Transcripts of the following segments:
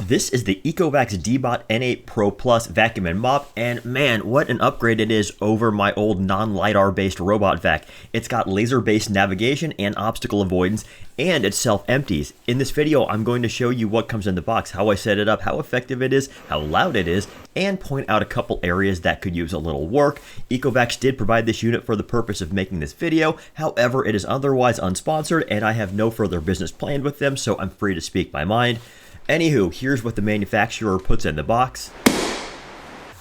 This is the Ecovacs Deebot N8 Pro Plus vacuum and mop, and man, what an upgrade it is over my old non-lidar based robot vac. It's got laser based navigation and obstacle avoidance, and it self-empties. In this video, I'm going to show you what comes in the box, how I set it up, how effective it is, how loud it is, and point out a couple areas that could use a little work. Ecovacs did provide this unit for the purpose of making this video, however, it is otherwise unsponsored, and I have no further business planned with them, so I'm free to speak my mind. Anywho, here's what the manufacturer puts in the box.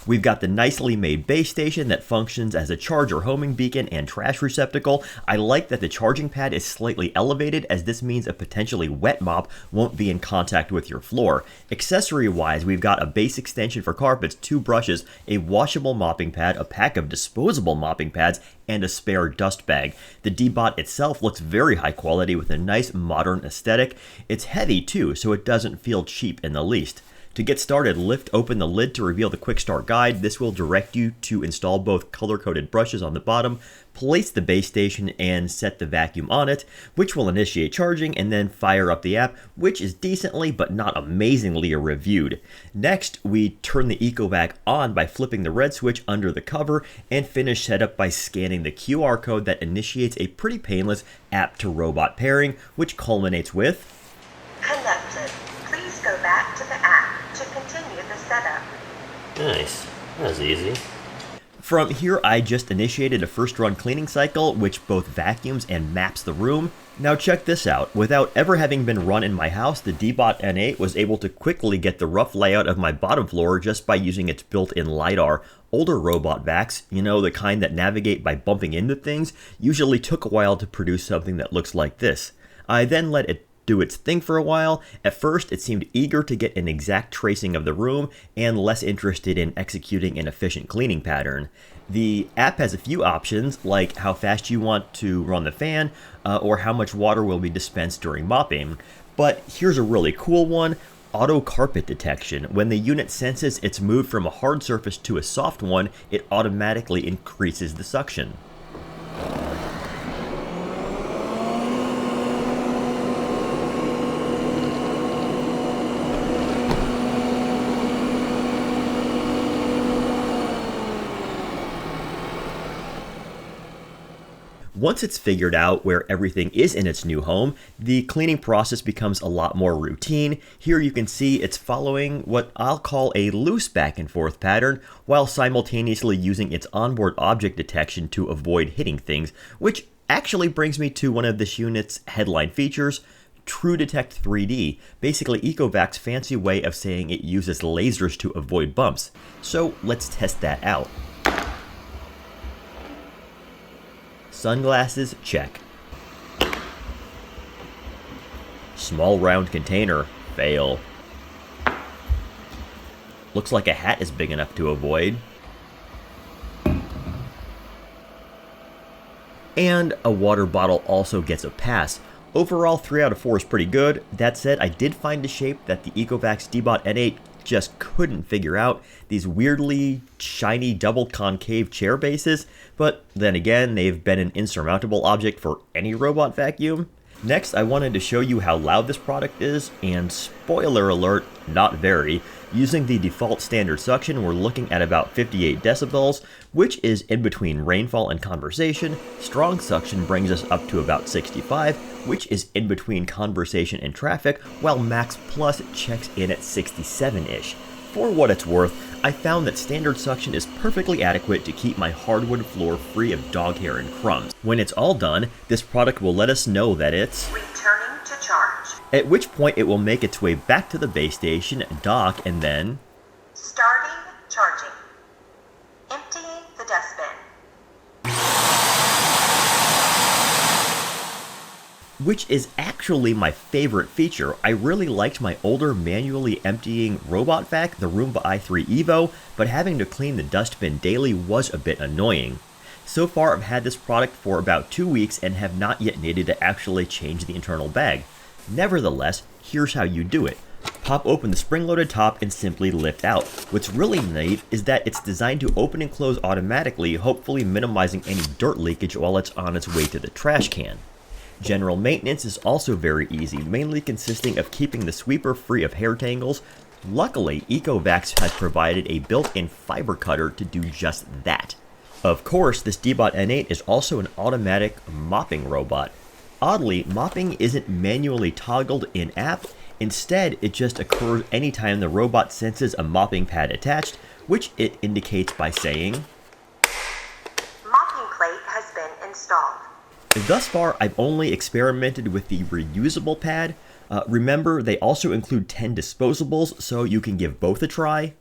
We've got the nicely made base station that functions as a charger, homing beacon, and trash receptacle. I like that the charging pad is slightly elevated, as this means a potentially wet mop won't be in contact with your floor. Accessory-wise, we've got a base extension for carpets, 2 brushes, a washable mopping pad, a pack of disposable mopping pads, and a spare dust bag. The Deebot itself looks very high quality with a nice modern aesthetic. It's heavy too, so it doesn't feel cheap in the least. To get started, lift open the lid to reveal the quick start guide. This will direct you to install both color-coded brushes on the bottom, place the base station, and set the vacuum on it, which will initiate charging, and then fire up the app, which is decently but not amazingly reviewed. Next, we turn the Ecovac on by flipping the red switch under the cover, and finish setup by scanning the QR code that initiates a pretty painless app-to-robot pairing, which culminates with connected. Please go back to the app to continue the setup. Nice. That was easy. From here, I just initiated a first run cleaning cycle, which both vacuums and maps the room. Now check this out. Without ever having been run in my house, the Deebot N8 was able to quickly get the rough layout of my bottom floor just by using its built-in lidar. Older robot vacs, you know, the kind that navigate by bumping into things, usually took a while to produce something that looks like this. I then let it do its thing for a while. At first, it seemed eager to get an exact tracing of the room and less interested in executing an efficient cleaning pattern. The app has a few options, like how fast you want to run the fan, or how much water will be dispensed during mopping. But here's a really cool one: auto carpet detection. When the unit senses it's moved from a hard surface to a soft one, it automatically increases the suction. Once it's figured out where everything is in its new home, the cleaning process becomes a lot more routine. Here you can see it's following what I'll call a loose back and forth pattern, while simultaneously using its onboard object detection to avoid hitting things, which actually brings me to one of this unit's headline features: True Detect 3D, basically Ecovacs' fancy way of saying it uses lasers to avoid bumps. So let's test that out. Sunglasses, check. Small round container, fail. Looks like a hat is big enough to avoid. And a water bottle also gets a pass. Overall, 3 out of 4 is pretty good. That said, I did find a shape that the Ecovacs Deebot N8 just couldn't figure out: these weirdly shiny double concave chair bases, but then again, they've been an insurmountable object for any robot vacuum. Next, I wanted to show you how loud this product is, and spoiler alert, not very. Using the default standard suction, we're looking at about 58 decibels, which is in between rainfall and conversation. Strong suction brings us up to about 65, which is in between conversation and traffic, while Max Plus checks in at 67-ish. For what it's worth, I found that standard suction is perfectly adequate to keep my hardwood floor free of dog hair and crumbs. When it's all done, this product will let us know that it's Returning to charge. At which point it will make its way back to the base station, dock, and then Starting charging. Emptying the dustbin. which is actually my favorite feature. I really liked my older manually emptying robot vac, the Roomba i3 Evo, but having to clean the dustbin daily was a bit annoying. So far, I've had this product for about 2 weeks and have not yet needed to actually change the internal bag. Nevertheless, here's how you do it. Pop open the spring-loaded top and simply lift out. What's really neat is that it's designed to open and close automatically, hopefully minimizing any dirt leakage while it's on its way to the trash can. General maintenance is also very easy, mainly consisting of keeping the sweeper free of hair tangles, Luckily, Ecovacs has provided a built-in fiber cutter to do just that. Of course, this Deebot N8 is also an automatic mopping robot. Oddly, mopping isn't manually toggled in-app. Instead, it just occurs anytime the robot senses a mopping pad attached, which it indicates by saying, Mopping plate has been installed. Thus far, I've only experimented with the reusable pad. Remember, they also include 10 disposables, so you can give both a try.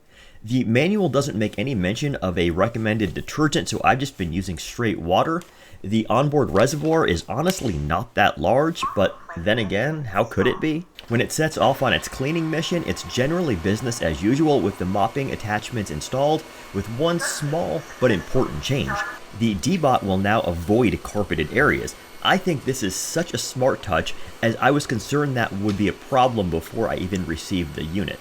The manual doesn't make any mention of a recommended detergent, so I've just been using straight water. The onboard reservoir is honestly not that large, but then again, how could it be? When it sets off on its cleaning mission, it's generally business as usual with the mopping attachments installed, with one small but important change. The Deebot will now avoid carpeted areas. I think this is such a smart touch, as I was concerned that would be a problem before I even received the unit.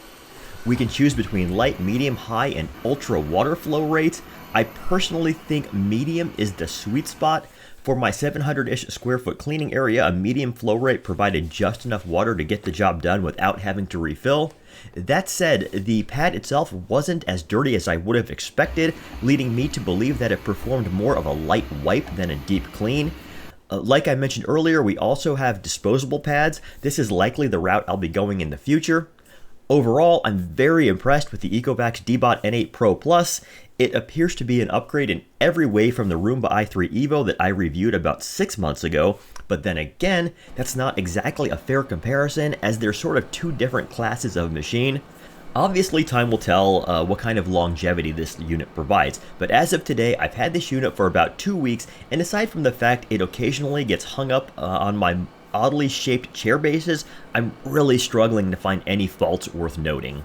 We can choose between light, medium, high, and ultra water flow rates. I personally think medium is the sweet spot. For my 700-ish square foot cleaning area, a medium flow rate provided just enough water to get the job done without having to refill. That said, the pad itself wasn't as dirty as I would have expected, leading me to believe that it performed more of a light wipe than a deep clean. Like I mentioned earlier, we also have disposable pads. This is likely the route I'll be going in the future. Overall, I'm very impressed with the Ecovacs Deebot N8 Pro Plus. It appears to be an upgrade in every way from the Roomba i3 Evo that I reviewed about 6 months ago, but then again, that's not exactly a fair comparison as they're sort of two different classes of machine. Obviously, time will tell what kind of longevity this unit provides, but as of today, I've had this unit for about 2 weeks, and aside from the fact it occasionally gets hung up on my oddly shaped chair bases, I'm really struggling to find any faults worth noting.